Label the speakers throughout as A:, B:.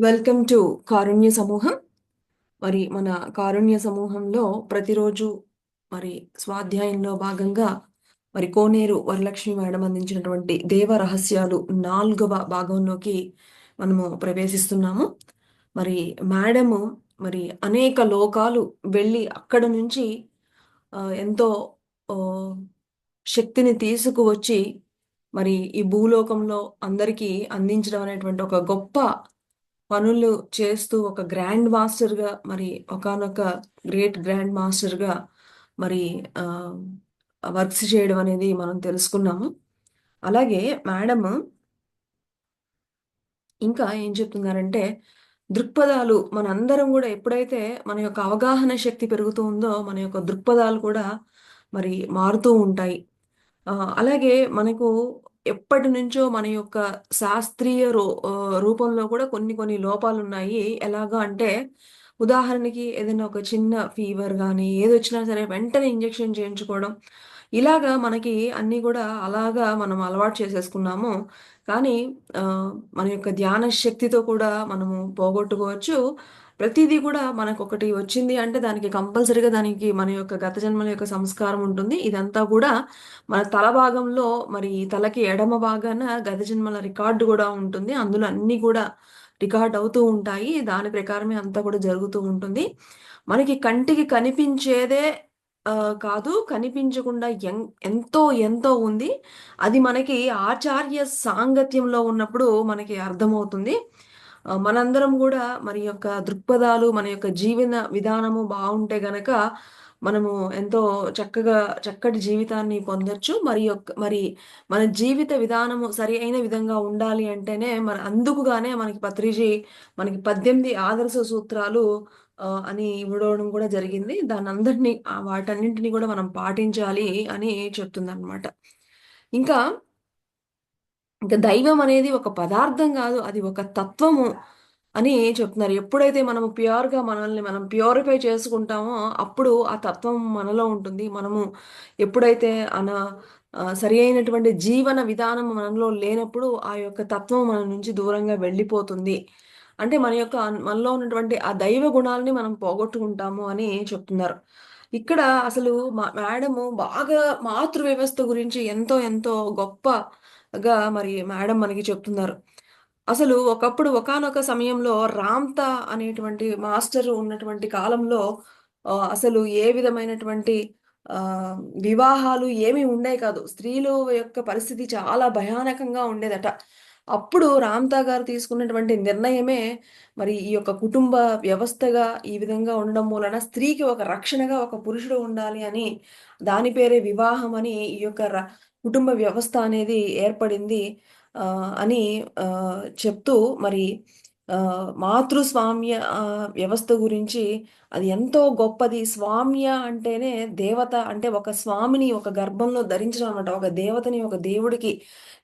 A: Welcome to కారుణ్య సమూహం. మరి మన కారుణ్య సమూహంలో ప్రతిరోజు మరి స్వాధ్యాయంలో భాగంగా మరి కోనేరు వరలక్ష్మి మేడం అందించినటువంటి దేవ రహస్యాలు 4వ భాగంలోకి మనము ప్రవేశిస్తున్నాము. మరి మేడము మరి అనేక లోకాలు వెళ్ళి అక్కడ నుంచి ఎంతో ఆ, శక్తిని తీసుకువచ్చి మరి ఈ భూలోకంలో అందరికీ అందించడం అనేటువంటి ఒక గొప్ప పనులు చేస్తూ ఒక గ్రాండ్ మాస్టర్‌గా మరి ఒకానొక గ్రేట్ గ్రాండ్ మాస్టర్‌గా మరి వర్క్స్ చేయడం అనేది మనం తెలుసుకున్నాము. అలాగే మేడము ఇంకా ఏం చెప్తున్నారంటే, దృక్పథాలు మనందరం గూడా ఎప్పుడైతే మన యొక్క అవగాహన శక్తి పెరుగుతూ ఉందో, మన యొక్క దృక్పథాలు కూడా మరి మారుతూ ఉంటాయి. అలాగే మనకు ఎప్పటినుంచో మన యొక్క శాస్త్రీయ రూపంలో కూడా కొన్ని కొన్ని లోపాలున్నాయి. ఎలాగా అంటే, ఉదాహరణకి ఏదైనా ఒక చిన్న ఫీవర్ గానీ, ఏదొచ్చినా సరే వెంటనే ఇంజెక్షన్ చేయించుకోవడం. ఇలాగా మనకి అన్నీ గూడా అలాగా మనం అలవాటు చేసేసుకున్నాము. కానీ మన యొక్క ధ్యాన శక్తితో కూడా మనము పోగొట్టుకోవచ్చు. ప్రతీదీ కూడా మనకొకటి వచ్చింది అంటే దానికి కంపల్సరీగా దానికి మన యొక్క గత జన్మల యొక్క సంస్కారం ఉంటుంది. ఇదంతా గూడా మన తల భాగంలో మరి తలకి ఎడమ భాగాన గత జన్మల రికార్డు గూడా ఉంటుంది. అందులో అన్నీ గూడా రికార్డ్ అవుతూ ఉంటాయి. దాని ప్రకారమే అంతా కూడా జరుగుతూ ఉంటుంది. మనకి కంటికి కనిపించేదే కాదు. కనిపించకుండా ఎంతో ఎంతో ఉంది. అది మనకి ఆచార్య సాంగత్యంలో ఉన్నప్పుడు మనకి అర్థమవుతుంది. మనందరం గూడా మరి యొక్క దృక్పథాలు, మన యొక్క జీవన విధానము బావుంటే గనక మనము ఎంతో చక్కగా చక్కటి జీవితాన్ని పొందొచ్చు. మరి మన జీవిత విధానము సరి అయిన విధంగా ఉండాలి అంటేనే అందుకుగానే మనకి పత్రిజీ మనకి 18 ఆదర్శ సూత్రాలు అని ఇవ్వడం కూడా జరిగింది. దాన్నందరిని వాటన్నింటిని కూడా మనం పాటించాలి అని చెప్తుందనమాట. ఇంకా ఇంక దైవం అనేది ఒక పదార్థం గాదు. అది ఒక తత్వము అని చెప్తున్నారు. ఎప్పుడైతే మనము ప్యూర్‌గా మనల్ని మనం ప్యూరిఫై చేసుకుంటామో, అప్పుడు ఆ తత్వం మనలో ఉంటుంది. మనము ఎప్పుడైతే సరి అయినటువంటి జీవన విధానం మనలో లేనప్పుడు, ఆ యొక్క తత్వం మన నుంచి దూరంగా వెళ్ళిపోతుంది. అంటే మనలో ఉన్నటువంటి ఆ దైవ గుణాల్ని మనం పోగొట్టుకుంటాము అని చెప్తున్నారు. ఇక్కడ అసలు మేడము బాగా మాతృ వ్యవస్థ గురించి ఎంతో ఎంతో గొప్పగా మరి మేడం మనకి చెప్తున్నారు. అసలు ఒకప్పుడు ఒకానొక సమయంలో రామ్‌తా అనేటువంటి మాస్టర్ ఉన్నటువంటి కాలంలో అసలు ఏ విధమైనటువంటి ఆహ్, వివాహాలు ఏమి ఉండేవి కాదు. స్త్రీలు యొక్క పరిస్థితి చాలా భయానకంగా ఉండేదట. అప్పుడు రామ్‌తా గారు తీసుకున్నటువంటి నిర్ణయమే మరి ఈ యొక్క కుటుంబ వ్యవస్థగా ఈ విధంగా ఉండడం మూలన స్త్రీకి ఒక రక్షణగా ఒక పురుషుడు ఉండాలి అని దాని పేరే వివాహం అని ఈ యొక్క కుటుంబ వ్యవస్థ అనేది ఏర్పడింది. అని చెప్తూ మరి మాతృస్వామ్య వ్యవస్థ గురించి అది ఎంతో గొప్పది. స్వామ్య అంటేనే దేవత అంటే ఒక స్వామిని ఒక గర్భంలో ధరించడం అన్నమాట. ఒక దేవతని ఒక దేవుడికి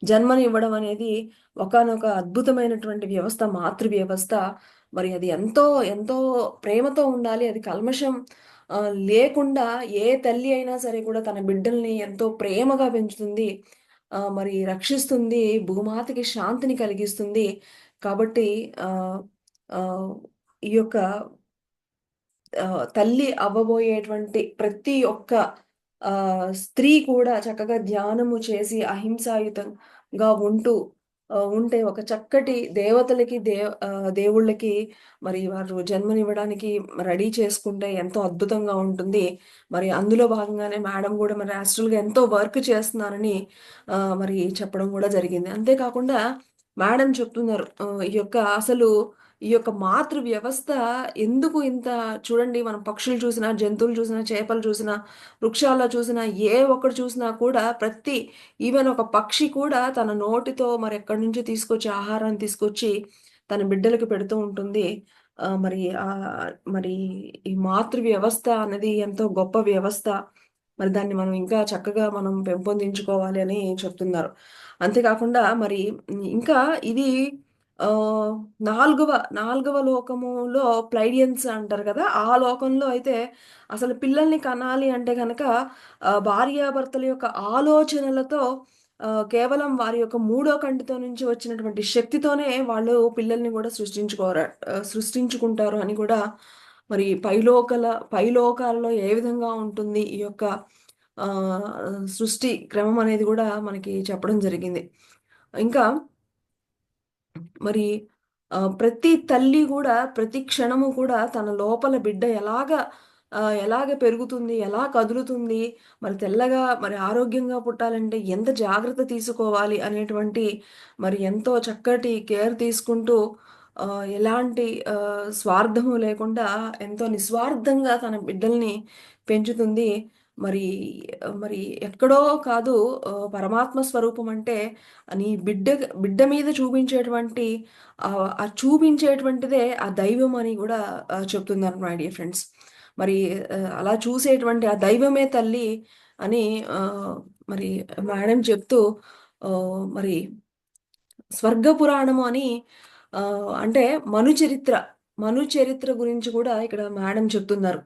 A: జన్మనివ్వడం అనేది ఒకానొక అద్భుతమైనటువంటి వ్యవస్థ మాతృ వ్యవస్థ. మరి అది ఎంతో ఎంతో ప్రేమతో ఉండాలి. అది కల్మషం లేకుండా ఏ తల్లి అయినా సరే కూడా తన బిడ్డల్ని ఎంతో ప్రేమగా పెంచుతుంది. మరి రక్షిస్తుంది. భూమాతకి శాంతిని కలిగిస్తుంది. కాబట్టి ఆహ్, ఆహ్, ఈ యొక్క తల్లి అవ్వబోయేటువంటి ప్రతి ఒక్క స్త్రీ కూడా చక్కగా ధ్యానము చేసి అహింసాయుతంగా ఉంటే ఒక చక్కటి దేవతలకి దేవుళ్ళకి మరి వారు జన్మనివ్వడానికి రెడీ చేసుకుంటే ఎంతో అద్భుతంగా ఉంటుంది. మరి అందులో భాగంగానే మేడం గూడా మరి యాస్ట్రల్‌గా ఎంతో వర్క్ చేస్తున్నారని మరి చెప్పడం గూడా జరిగింది. అంతే కాకుండా మేడం చెప్తున్నారు. ఈ యొక్క మాతృ వ్యవస్థ ఎందుకు ఇంత చూడండి మనం పక్షులు చూసినా, జంతువులు చూసినా, చేపలు చూసినా, వృక్షాల్లో చూసినా, ఏ ఒక్కటి చూసినా కూడా ఈవెన్ ఒక పక్షి కూడా తన నోటితో మరెక్కడి నుంచో తీసుకొచ్చి ఆహారాన్ని తీసుకొచ్చి తన బిడ్డలకి పెడుతూ ఉంటుంది. మరి ఈ మాతృ వ్యవస్థ అనేది ఎంతో గొప్ప వ్యవస్థ. మరి దాన్ని మనం ఇంకా చక్కగా మనం పెంపొందించుకోవాలి అని చెప్తున్నారు. అంతేకాకుండా మరి ఇంకా ఇది ఆహ్, నాలుగవ లోకములో ప్లైడియన్స్ అంటారు కదా! ఆ లోకంలో అయితే అసలు పిల్లల్ని కనాలి అంటే గనక భార్యాభర్తల యొక్క ఆలోచనలతో కేవలం వారి యొక్క మూడో కంటితో నుంచి వచ్చినటువంటి శక్తితోనే వాళ్ళు పిల్లల్ని కూడా సృష్టించుకుంటారు అని కూడా మరి పైలోకాలలో ఏ విధంగా ఉంటుంది ఈ యొక్క ఆ, సృష్టి క్రమం అనేది కూడా మనకి చెప్పడం జరిగింది. ఇంకా మరి ప్రతి తల్లి కూడా ప్రతి క్షణము కూడా తన లోపల బిడ్డ ఎలాగ పెరుగుతుంది, ఎలా కదులుతుంది, మరి తెల్లగా మరి ఆరోగ్యంగా పుట్టాలంటే ఎంత జాగ్రత్త తీసుకోవాలి అనేటువంటి మరి ఎంతో చక్కటి కేర్ తీసుకుంటూ ఎలాంటి స్వార్థము లేకుండా ఎంతో నిస్వార్థంగా తన బిడ్డల్ని పెంచుతుంది. మరి మరి ఎక్కడో కాదు, పరమాత్మ స్వరూపం అంటే అని బిడ్డ మీద చూపించేటువంటి ఆ చూపించేటువంటిదే ఆ దైవం అని కూడా చెప్తున్నారు మై డియర్ ఫ్రెండ్స్. మరి అలా చూసేటువంటి ఆ దైవమే తల్లి అని ఆ, మరి మేడం చెప్తూ మరి స్వర్గ పురాణము అని ఆ, అంటే మను చరిత్ర మను చరిత్ర గురించి కూడా ఇక్కడ మేడం చెప్తున్నారు.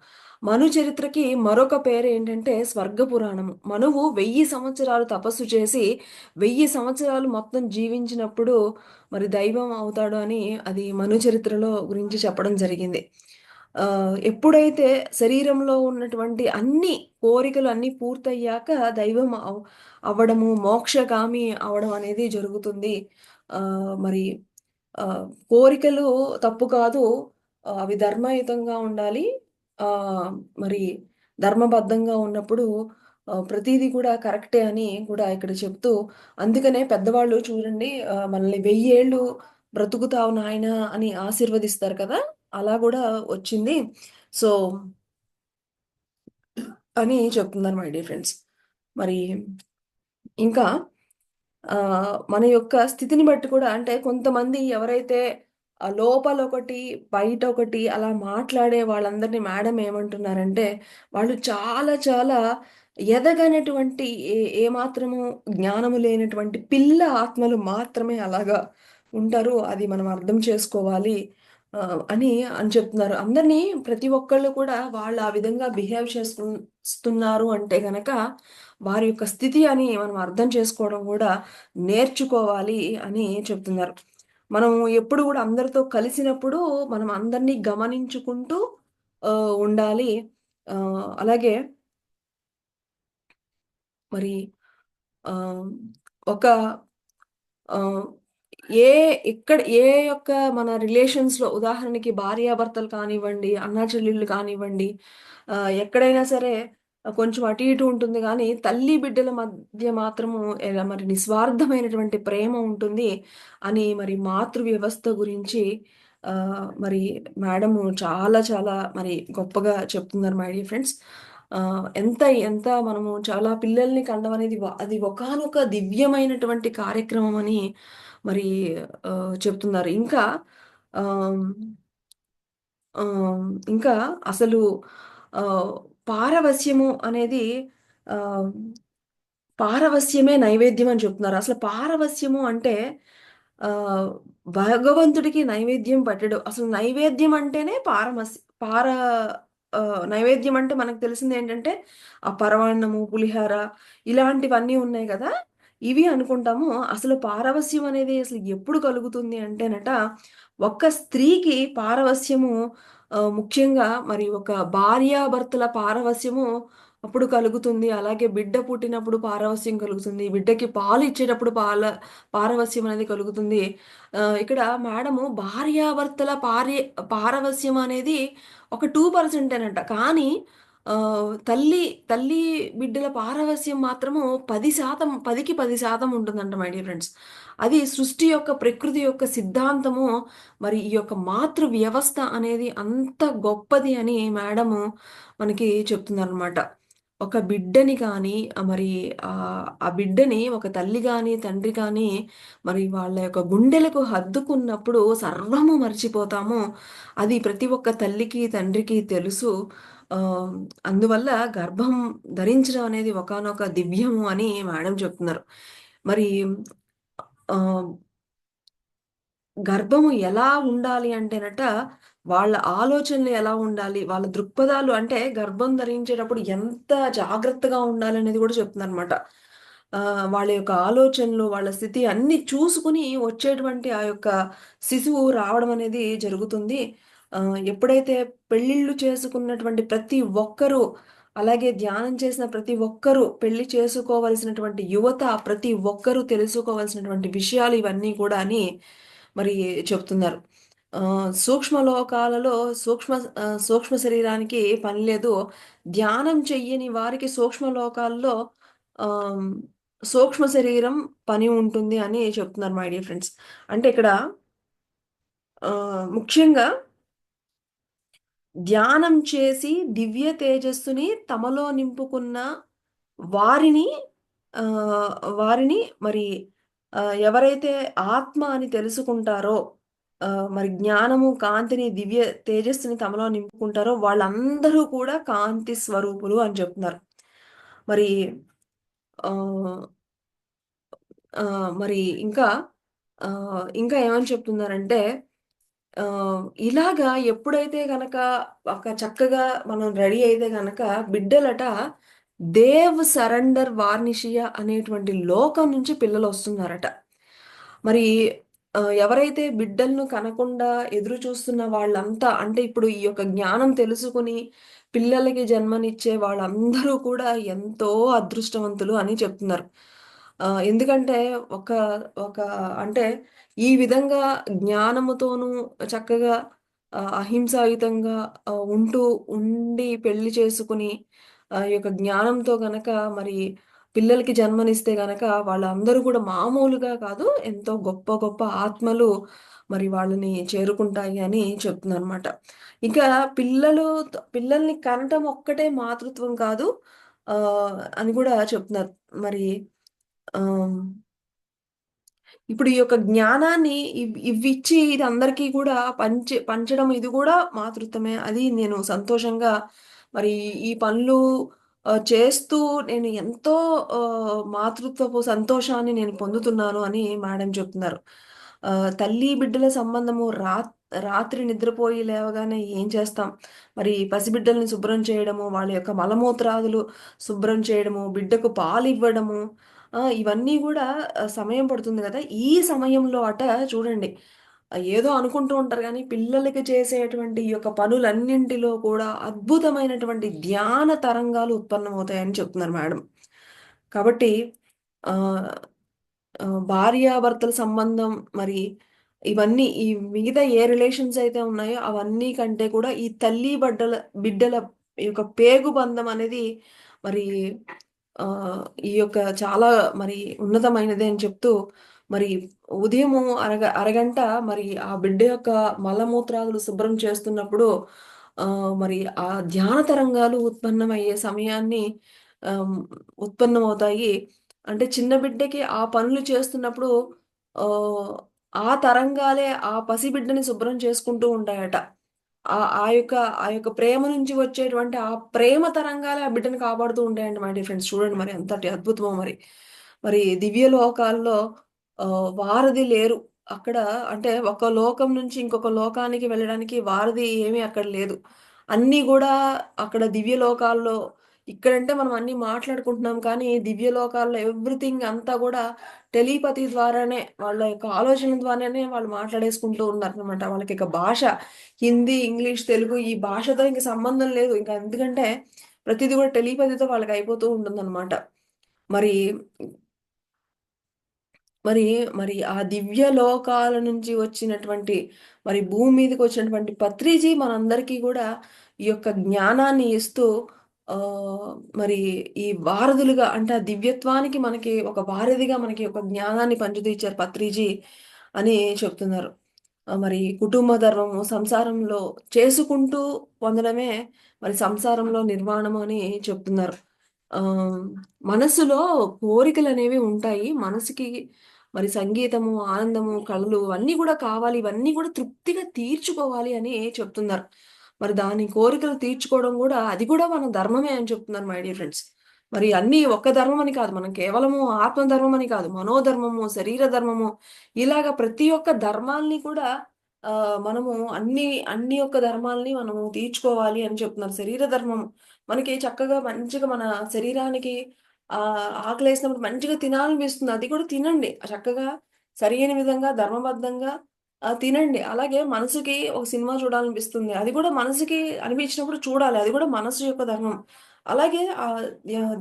A: మను చరిత్రకి మరొక పేరు ఏంటంటే స్వర్గ పురాణము. మనువు 1000 సంవత్సరాలు తపస్సు చేసి 1000 సంవత్సరాలు మొత్తం జీవించినప్పుడు మరి దైవం అవుతాడు అని అది మను చరిత్రలో గురించి చెప్పడం జరిగింది. ఎప్పుడైతే శరీరంలో ఉన్నటువంటి అన్ని కోరికలు అన్ని పూర్తయ్యాక దైవం అవ్వడము, మోక్షగామి అవడం అనేది జరుగుతుంది. మరి కోరికలు తప్పు కాదు. అవి ధర్మయుతంగా ఉండాలి. మరి ధర్మబద్ధంగా ఉన్నప్పుడు ప్రతీది కూడా కరెక్టే అని కూడా ఇక్కడ చెప్తూ, అందుకనే పెద్దవాళ్ళు చూడండి మనల్ని 1000 ఏళ్ళు బ్రతుకుతావు నాయనా అని ఆశీర్వదిస్తారు కదా! అలా కూడా వచ్చింది. సో, అని చెప్తున్నారు మై డియర్ ఫ్రెండ్స్. మరి ఇంకా మన యొక్క స్థితిని బట్టి కూడా అంటే కొంతమంది ఎవరైతే లోపల ఒకటి, బయట ఒకటి అలా మాట్లాడే వాళ్ళందరినీ మేడం ఏమంటున్నారంటే, వాళ్ళు చాలా చాలా ఎదగనటువంటి ఏమాత్రము జ్ఞానము లేనటువంటి పిల్ల ఆత్మలు మాత్రమే అలాగా ఉంటారు. అది మనం అర్థం చేసుకోవాలి అని చెప్తున్నారు. ప్రతి ఒక్కళ్ళు కూడా వాళ్ళు ఆ విధంగా బిహేవ్ చేస్తున్నారు అంటే గనక వారి యొక్క స్థితి అని మనం అర్థం చేసుకోవడం కూడా నేర్చుకోవాలి అని చెప్తున్నారు. మనం ఎప్పుడు కూడా అందరితో కలిసినప్పుడు మనం అందరినీ గమనించుకుంటూ ఉండాలి. అలాగే మరి ఆహ్, ఒక ఆహ్, ఏ ఏ యొక్క మన రిలేషన్స్‌లో ఉదాహరణకి భార్యాభర్తలు కానివ్వండి, అన్నా చెల్లెళ్ళు కానివ్వండి, ఎక్కడైనా సరే కొంచెం అటు ఇటు ఉంటుంది గానీ, తల్లి బిడ్డల మధ్య మాత్రము మరి నిస్వార్థమైనటువంటి ప్రేమ ఉంటుంది అని మరి మాతృ వ్యవస్థ గురించి మరి మేడము చాలా చాలా మరి గొప్పగా చెప్తున్నారు మై డియర్ ఫ్రెండ్స్. ఎంత ఎంత మనము చాలా పిల్లల్ని కండం అనేది అది ఒకానొక దివ్యమైనటువంటి కార్యక్రమం అని మరి చెప్తున్నారు. ఆహ్, ఇంకా అసలు ఆహ్, పారవస్యము అనేది ఆహ్, పారవస్యమే నైవేద్యం అని చెప్తున్నారు. అసలు పారవస్యము అంటే ఆహ్, భగవంతుడికి నైవేద్యం పెట్టడం. అసలు నైవేద్యం అంటేనే పార నైవేద్యం అంటే మనకు తెలిసిందేంటంటే, ఆ పరమాన్నము, పులిహార ఇలాంటివన్నీ ఉన్నాయి గదా! ఇవి అనుకుంటాము. అసలు పారవస్యం అనేది అసలు ఎప్పుడు కలుగుతుంది అంటేనట, ఒక్క స్త్రీకి పారవస్యము ముఖ్యంగా మరి ఒక భార్యాభర్తల పారవస్యము అప్పుడు కలుగుతుంది. అలాగే బిడ్డ పుట్టినప్పుడు పారవస్యం కలుగుతుంది. బిడ్డకి పాలు ఇచ్చేటప్పుడు పారవస్యం అనేది కలుగుతుంది. ఇక్కడ మేడము భార్యాభర్తల పారవస్యం అనేది ఒక 2% కానీ తల్లి తల్లి బిడ్డల పారవస్యం మాత్రము 10% 10కి 10% ఉంటుందంట మై డియర్ ఫ్రెండ్స్. అది సృష్టి యొక్క ప్రకృతి యొక్క సిద్ధాంతము. మరి ఈ యొక్క మాతృ వ్యవస్థ అనేది అంత గొప్పది అని మేడము మనకి చెప్తున్నారనమాట. ఒక బిడ్డని కానీ మరి ఆ బిడ్డని ఒక తల్లి గాని, తండ్రి కానీ మరి వాళ్ళ యొక్క గుండెలకు హత్తుకున్నప్పుడు సర్వము మర్చిపోతాము. అది ప్రతి ఒక్క తల్లికి, తండ్రికి తెలుసు. ఆహ్, అందువల్ల గర్భం ధరించడం అనేది ఒకానొక దివ్యము అని మేడం చెప్తున్నారు. మరి ఆహ్, గర్భము ఎలా ఉండాలి అంటేనట, వాళ్ళ ఆలోచనలు ఎలా ఉండాలి, వాళ్ళ దృక్పథాలు అంటే గర్భం ధరించేటప్పుడు ఎంత జాగ్రత్తగా ఉండాలనేది కూడా చెప్తుందనమాట. వాళ్ళ యొక్క ఆలోచనలు, వాళ్ళ స్థితి అన్నీ చూసుకుని వచ్చేటువంటి ఆ యొక్క శిశువు రావడం అనేది జరుగుతుంది. ఎప్పుడైతే పెళ్ళిళ్ళు చేసుకున్నటువంటి ప్రతి ఒక్కరూ, అలాగే ధ్యానం చేసిన ప్రతి ఒక్కరూ, పెళ్లి చేసుకోవలసినటువంటి యువత ప్రతి ఒక్కరూ తెలుసుకోవాల్సినటువంటి విషయాలు ఇవన్నీ కూడా అని మరి చెప్తున్నారు. సూక్ష్మ లోకాలలో సూక్ష్మ శరీరానికి పని లేదు. ధ్యానం చెయ్యని వారికి సూక్ష్మ లోకాల్లో ఆహ్, సూక్ష్మ శరీరం పని ఉంటుంది అని చెప్తున్నారు మై డియర్ ఫ్రెండ్స్. అంటే ఇక్కడ ముఖ్యంగా ధ్యానం చేసి దివ్య తేజస్సుని తమలో నింపుకున్న వారిని ఆహ్, వారిని మరి ఎవరైతే ఆత్మ అని తెలుసుకుంటారో, మరి జ్ఞానము, కాంతిని, దివ్య తేజస్సుని తమలో నింపుకుంటారో వాళ్ళందరూ కూడా కాంతి స్వరూపులు అని చెప్తున్నారు. మరి ఆహ్, మరి ఇంకా ఇంకా ఏమని చెప్తున్నారంటే ఇలాగా ఎప్పుడైతే గనక ఒక చక్కగా మనం రెడీ అయితే గనక బిడ్డలట సరెండర్ వార్నిషియా అనేటువంటి లోకం నుంచి పిల్లలొస్తున్నారట. మరి ఎవరైతే బిడ్డలను కనకుండా ఎదురు చూస్తున్న వాళ్ళంతా అంటే ఇప్పుడు ఈ యొక్క జ్ఞానం తెలుసుకొని పిల్లలకి జన్మనిచ్చే వాళ్ళందరూ కూడా ఎంతో అదృష్టవంతులు అని చెప్తున్నారు. ఎందుకంటే ఒక ఒక అంటే ఈ విధంగా జ్ఞానముతోనూ చక్కగా అహింసాయుతంగా ఉండి పెళ్లి చేసుకుని ఈ యొక్క జ్ఞానంతో గనక మరి పిల్లలకి జన్మనిస్తే గనక వాళ్ళందరూ కూడా మామూలుగా కాదు, ఎంతో గొప్ప గొప్ప ఆత్మలు మరి వాళ్ళని చేరుకుంటాయి అని చెప్తున్నారనమాట. ఇంకా పిల్లల్ని కనటం ఒక్కటే మాతృత్వం కాదు అని కూడా చెప్తున్నారు. మరి ఆహ్ ఇప్పుడు ఈ యొక్క జ్ఞానాన్ని ఇవ్విచ్చి ఇది అందరికీ కూడా పంచడం ఇది కూడా మాతృత్వమే. అది నేను సంతోషంగా మరి ఈ పనులు చేస్తూ నేను ఎంతో మాతృత్వపు సంతోషాన్ని నేను పొందుతున్నాను అని మేడం చెప్తున్నారు. తల్లి బిడ్డల సంబంధము రాత్రి నిద్రపోయి లేవగానే ఏం చేస్తాం? మరి పసిబిడ్డల్ని శుభ్రం చేయడము, వాళ్ళ యొక్క మలమూత్రాదులు శుభ్రం చేయడము, బిడ్డకు పాలివ్వడము, ఇవన్నీ గూడా సమయం పడుతుంది గదా! ఈ సమయంలో చూడండి ఏదో అనుకుంటూ ఉంటారు గానీ, పిల్లలకి చేసేటువంటి ఈ యొక్క పనులన్నింటిలో కూడా అద్భుతమైనటువంటి ధ్యాన తరంగాలు ఉత్పన్నమవుతాయని చెప్తున్నారు మేడం. కాబట్టి ఆహ్, భార్యాభర్తల సంబంధం మరి ఇవన్నీ ఈ మిగతా ఏ రిలేషన్స్ అయితే ఉన్నాయో అవన్నీ కంటే కూడా ఈ బిడ్డల ఈ యొక్క పేగు బంధం అనేది మరి ఈ యొక్క చాలా మరి ఉన్నతమైనది అని చెప్తూ మరి ఉదయము అరగంట మరి ఆ బిడ్డ యొక్క మలమూత్రాదులు శుభ్రం చేస్తున్నప్పుడు మరి ఆ ధ్యాన తరంగాలు ఉత్పన్నమయ్యే సమయాన్ని ఆహ్, ఉత్పన్నమవుతాయి. అంటే చిన్న బిడ్డకి ఆ పనులు చేస్తున్నప్పుడు ఆహ్, ఆ తరంగాలే ఆ పసిబిడ్డని శుభ్రం చేసుకుంటూ ఉంటాయట. ఆ యొక్క ప్రేమ నుంచి వచ్చేటువంటి ఆ ప్రేమ తరంగాలే ఆ బిడ్డని కాపాడుతూ ఉంటాయండి మై డియర్ ఫ్రెండ్స్. చూడండి మరి ఎంతటి అద్భుతమో మరి. మరి దివ్య లోకాల్లో వారధి లేరు. అక్కడ అంటే ఒక లోకం నుంచి ఇంకొక లోకానికి వెళ్ళడానికి వారధి ఏమీ అక్కడ లేదు. అన్నీ గూడా అక్కడ దివ్య లోకాల్లో ఇక్కడంటే మనం అన్నీ మాట్లాడుకుంటున్నాం కానీ, దివ్య లోకాల్లో ఎవ్రీథింగ్ అంతా గూడా టెలిపతి ద్వారానే వాళ్ళ యొక్క ఆలోచనల ద్వారానే వాళ్ళు మాట్లాడేసుకుంటూ ఉన్నారనమాట. వాళ్ళకిక భాష హిందీ, ఇంగ్లీష్, తెలుగు ఈ భాషతో ఇంక సంబంధం లేదు. ఇంకా ఎందుకంటే ప్రతీది గూడా టెలిపతితో వాళ్ళకయిపోతూ ఉంటుందనమాట. మరి మరి, మరి ఆ దివ్య లోకాల నుంచి వచ్చినటువంటి మరి భూమి మీదకొచ్చినటువంటి పత్రిజీ మనందరికీ గూడా ఈ యొక్క జ్ఞానాన్ని ఇస్తూ మరి ఈ వారధులుగా అంటే ఆ దివ్యత్వానికి మనకి ఒక వారధిగా మనకి ఒక జ్ఞానాన్ని పంచుతూ ఇచ్చారు పత్రిజీ అని చెప్తున్నారు. మరి కుటుంబ ధర్మము సంసారంలో చేసుకుంటూ పొందడమే మరి సంసారంలో నిర్వాణము అని చెప్తున్నారు. ఆహ్, మనసులో కోరికలనేవి ఉంటాయి. మనసుకి మరి సంగీతము, ఆనందము, కళలు అన్నీ గూడా కావాలి. ఇవన్నీ గూడా తృప్తిగా తీర్చుకోవాలి అని చెప్తున్నారు. మరి దాని కోరికలు తీర్చుకోవడం గూడా అది గూడా మన ధర్మమే అని చెప్తున్నారు మై డియర్ ఫ్రెండ్స్. మరి అన్నీ ఒక్క ధర్మం అని కాదు. మనం కేవలము ఆత్మ ధర్మం అని కాదు. మనోధర్మము, శరీర ధర్మము ఇలాగ ప్రతి ఒక్క ధర్మాల్ని కూడా మనము అన్ని యొక్క ధర్మాల్ని మనము తీర్చుకోవాలి అని చెప్తున్నారు. శరీర ధర్మం మనకి చక్కగా మంచిగా మన శరీరానికి ఆకలేసినప్పుడు మంచిగా తినాలనిపిస్తుంది. అది కూడా తినండి. చక్కగా సరియైన విధంగా ధర్మబద్ధంగా తినండి. అలాగే మనసుకి ఒక సినిమా చూడాలనిపిస్తుంది. అది కూడా మనసుకి అనిపించినప్పుడు చూడాలి. అది కూడా మనసు యొక్క ధర్మం. అలాగే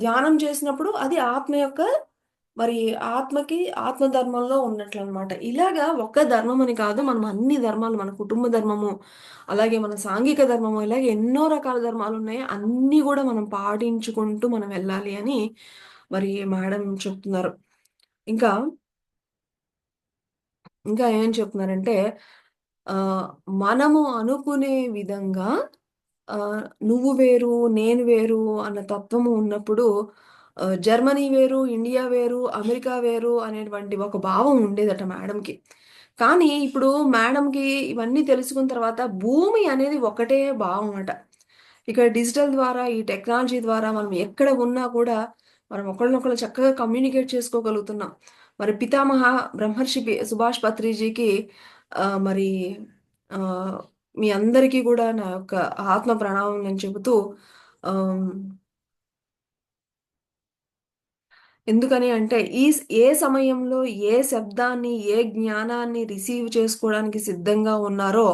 A: ధ్యానం చేసినప్పుడు అది ఆత్మ యొక్క మరి ఆత్మకి ఆత్మ ధర్మంలో ఉన్నట్లనమాట. ఇలాగా ఒక్క ధర్మం అని కాదు. మనం అన్ని ధర్మాలు మన కుటుంబ ధర్మము, అలాగే మన సాంఘిక ధర్మము, ఇలాగే ఎన్నో రకాల ధర్మాలున్నాయి. అన్నీ గూడా మనం పాటించుకుంటూ మనం వెళ్ళాలి అని మరి మేడం చెప్తున్నారు. ఇంకా, ఇంకా ఏమని చెప్తున్నారంటే ఆహ్, మనము అనుకునే విధంగా నువ్వు వేరు, నేను వేరు అన్న తత్వము ఉన్నప్పుడు జర్మనీ వేరు, ఇండియా వేరు, అమెరికా వేరు అనేటువంటి ఒక భావం ఉండేదట మేడంకి. కానీ ఇప్పుడు మేడంకి ఇవన్నీ తెలుసుకున్న తర్వాత భూమి అనేది ఒకటే భావం అట. ఇక డిజిటల్ ద్వారా, ఈ టెక్నాలజీ ద్వారా మనం ఎక్కడ ఉన్నా కూడా మనం ఒకళ్ళనొకళ్ళు చక్కగా కమ్యూనికేట్ చేసుకోగలుగుతున్నాం. మరి పితామహ బ్రహ్మర్షి సుభాష్ పత్రిజీకి మరి ఆహ్, మీ అందరికీ గూడా నా యొక్క ఆత్మ ప్రణామం నేను చెబుతూ ఆహ్, ఎందుకని అంటే ఏ సమయంలో ఏ శబ్దాన్ని, ఏ జ్ఞానాన్ని రిసీవ్ చేసుకోవడానికి సిద్ధంగా ఉన్నారో,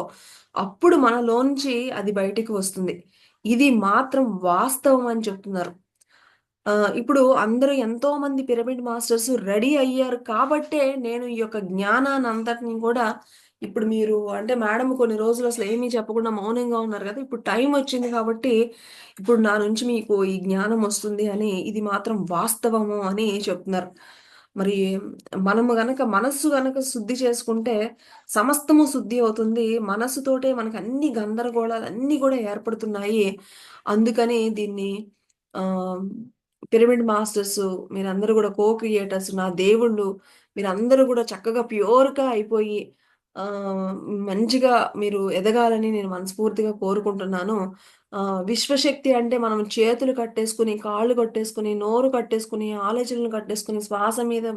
A: అప్పుడు మనలోంచి అది బయటికి వస్తుంది. ఇది మాత్రం వాస్తవం అని చెప్తున్నారు. ఇప్పుడు అందరూ ఎంతోమంది పిరమిడ్ మాస్టర్స్ రెడీ అయ్యారు కాబట్టే, నేను ఈ యొక్క జ్ఞానాన్నంతటిని కూడా ఇప్పుడు మీరు అంటే మేడం కొన్ని రోజులు అసలు ఏమీ చెప్పకుండా మౌనంగా ఉన్నారు గదా! ఇప్పుడు టైమొచ్చింది కాబట్టి, ఇప్పుడు నా నుంచి మీకు ఈ జ్ఞానం వస్తుంది అని ఇది మాత్రం వాస్తవము అని చెప్తున్నారు. మరి మనము గనక మనస్సు గనక శుద్ధి చేసుకుంటే సమస్తము శుద్ధి అవుతుంది. మనస్సుతోటే మనకు అన్ని గందరగోళాలన్నీ గూడా ఏర్పడుతున్నాయి. అందుకని దీన్ని ఆహ్ పిరమిడ్ మాస్టర్సు, మీరందరూ గూడా కో క్రియేటర్స్, నా దేవుళ్ళు, మీరందరూ గూడా చక్కగా ప్యూర్‌గా అయిపోయి ఆహ్, మంచిగా మీరు ఎదగాలని నేను మనస్ఫూర్తిగా కోరుకుంటున్నాను. విశ్వశక్తి అంటే మనం చేతులు కట్టేసుకొని, కాళ్ళు కట్టేసుకొని, నోరు కట్టేసుకొని, ఆలోచనలు కట్టేసుకొని, శ్వాస మీద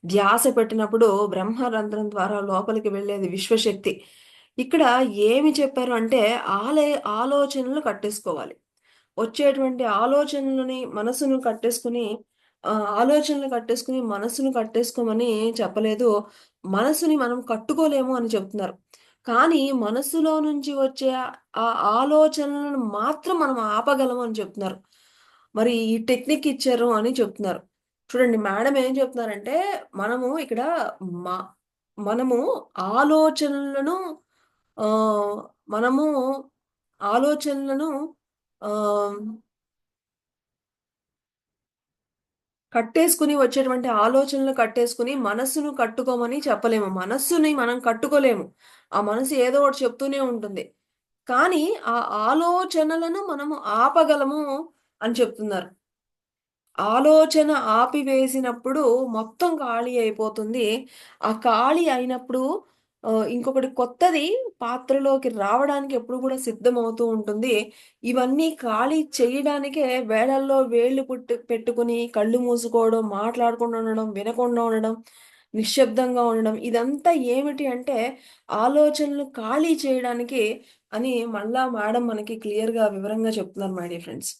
A: ధ్యాస పెట్టినప్పుడు బ్రహ్మరంధ్రం ద్వారా లోపలికి వెళ్ళేది విశ్వశక్తి. ఇక్కడ ఏమి చెప్పారు అంటే ఆలోచనలు కట్టేసుకోవాలి. వచ్చేటువంటి ఆలోచనలని మనసును కట్టేసుకొని ఆలోచనలు కట్టేసుకొని మనసును కట్టేసుకోమని చెప్పలేదు. మనసుని మనం కట్టుకోలేము అని చెప్తున్నారు. కానీ మనస్సులో నుంచి వచ్చే ఆ ఆలోచనలను మాత్రం మనం ఆపగలము అని చెప్తున్నారు. మరి ఈ టెక్నిక్ ఇచ్చారు అని చెప్తున్నారు. చూడండి మేడం ఏం చెప్తున్నారంటే మనము ఇక్కడ మ మనము ఆలోచనలను ఆహ్, మనము ఆలోచనలను ఆహ్, కట్టేసుకొని వచ్చేటువంటి ఆలోచనలు కట్టేసుకొని మనస్సును కట్టుకోమని చెప్పలేము. మనస్సుని మనం కట్టుకోలేము. ఆ మనసు ఏదో ఒకటి చెప్తూనే ఉంటుంది. కానీ ఆ ఆలోచనలను మనము ఆపగలము అని చెప్తున్నారు. ఆలోచన ఆపివేసినప్పుడు మొత్తం ఖాళీ అయిపోతుంది. ఆ ఖాళీ అయినప్పుడు ఇంకొకటి కొత్తది పాత్రలోకి రావడానికి ఎప్పుడు కూడా సిద్ధమవుతూ ఉంటుంది. ఇవన్నీ ఖాళీ చేయడానికే వేళల్లో వేళ్ళు పెట్టుకొని కళ్ళు మూసుకోవడం, మాట్లాడకుండా ఉండడం, వినకుండా ఉండడం, నిశ్శబ్దంగా ఉండడం ఇదంతా ఏమిటి అంటే ఆలోచనలు ఖాళీ చేయడానికి అని మళ్ళా మేడం మనకి క్లియర్‌గా వివరంగా చెప్తున్నారు మై డియర్ ఫ్రెండ్స్.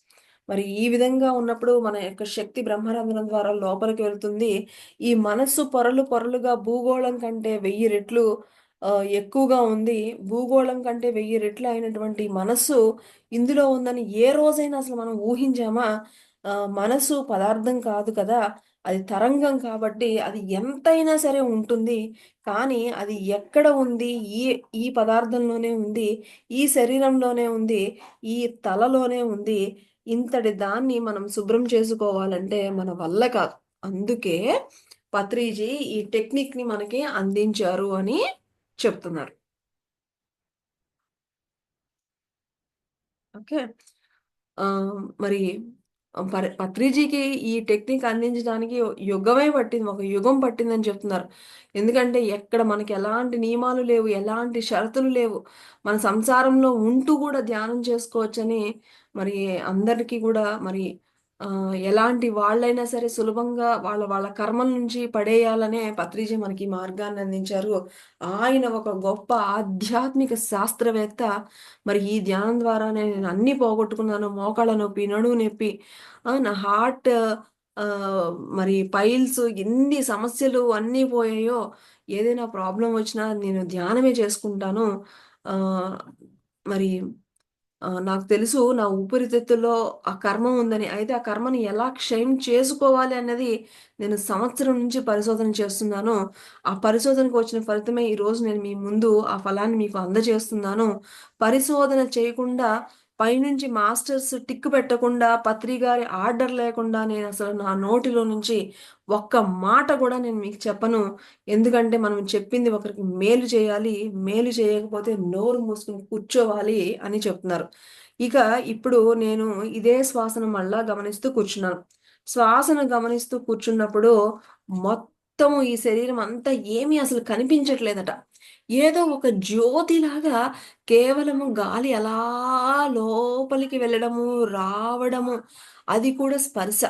A: మరి ఈ విధంగా ఉన్నప్పుడు మన యొక్క శక్తి బ్రహ్మరంధ్రం ద్వారా లోపలికి వెళ్తుంది. ఈ మనస్సు పొరలు పొరలుగా భూగోళం కంటే 1000 రెట్లు ఎక్కువగా ఉంది. భూగోళం కంటే 1000 రెట్లు అయినటువంటి మనస్సు ఇందులో ఉందని ఏ రోజైనా అసలు మనం ఊహించామా? మనసు పదార్థం కాదు కదా! అది తరంగం కాబట్టి అది ఎంతైనా సరే ఉంటుంది. కానీ అది ఎక్కడ ఉంది? ఈ ఈ పదార్థంలోనే ఉంది. ఈ శరీరంలోనే ఉంది. ఈ తలలోనే ఉంది. ఇంతటి దాన్ని మనం శుభ్రం చేసుకోవాలంటే మన వల్ల కాదు. అందుకే పత్రిజీ ఈ టెక్నిక్‌ని మనకి అందించారు అని చెప్తున్నారు. ఓకే. మరి పత్రిజీకి ఈ టెక్నిక్ అందించడానికి యుగమే పట్టింది. ఒక యుగం పట్టిందని చెప్తున్నారు. ఎందుకంటే ఎక్కడ మనకి ఎలాంటి నియమాలు లేవు. ఎలాంటి షరతులు లేవు. మన సంసారంలో ఉంటూ కూడా ధ్యానం చేసుకోవచ్చని మరి అందరికీ కూడా మరి ఎలాంటి వాళ్ళైనా సరే సులభంగా వాళ్ళ వాళ్ళ కర్మల నుంచి పడేయాలనే పత్రిజీ మనకి మార్గాన్ని అందించారు. ఆయన ఒక గొప్ప ఆధ్యాత్మిక శాస్త్రవేత్త. మరి ఈ ధ్యానం ద్వారానే నేను అన్నీ పోగొట్టుకున్నాను. మోకాళ్ళ నొప్పి, నడుము నొప్పి, నా హార్ట్ మరి పైల్స్ ఎన్ని సమస్యలు అన్నీ పోయాయో, ఏదైనా ప్రాబ్లం వచ్చినా నేను ధ్యానమే చేసుకుంటాను. ఆహ్, మరి నాకు తెలుసు నా ఊపిరితిత్తుల్లో ఆ కర్మ ఉందని. అయితే ఆ కర్మని ఎలా క్షయం చేసుకోవాలి అన్నది నేను సంవత్సరం నుంచి పరిశోధన చేస్తున్నాను. ఆ పరిశోధనకు వచ్చిన ఫలితమే ఈరోజు నేను మీ ముందు ఆ ఫలాన్ని మీకు అందజేస్తున్నాను. పరిశోధన చేయకుండా పైనుంచి మాస్టర్స్ టిక్ పెట్టకుండా, పత్రి గారి ఆర్డర్ లేకుండా నేనసలు నా నోటిలో నుంచి ఒక్క మాట గూడా నేను మీకు చెప్పను. ఎందుకంటే మనం చెప్పింది ఒకరికి మేలు చేయాలి. మేలు చేయకపోతే నోరు మూసుకొని కూర్చోవాలి అని చెప్తున్నారు. ఇక ఇప్పుడు నేను ఇదే శ్వాసను మళ్ళా గమనిస్తూ కూర్చున్నాను. శ్వాసను గమనిస్తూ కూర్చున్నప్పుడు మొత్తము ఈ శరీరం అంతా ఏమీ అసలు కనిపించట్లేదట. ఏదో ఒక జ్యోతిలాగా కేవలము గాలి అలా లోపలికి వెళ్ళడము, రావడము, అది కూడా స్పర్శ.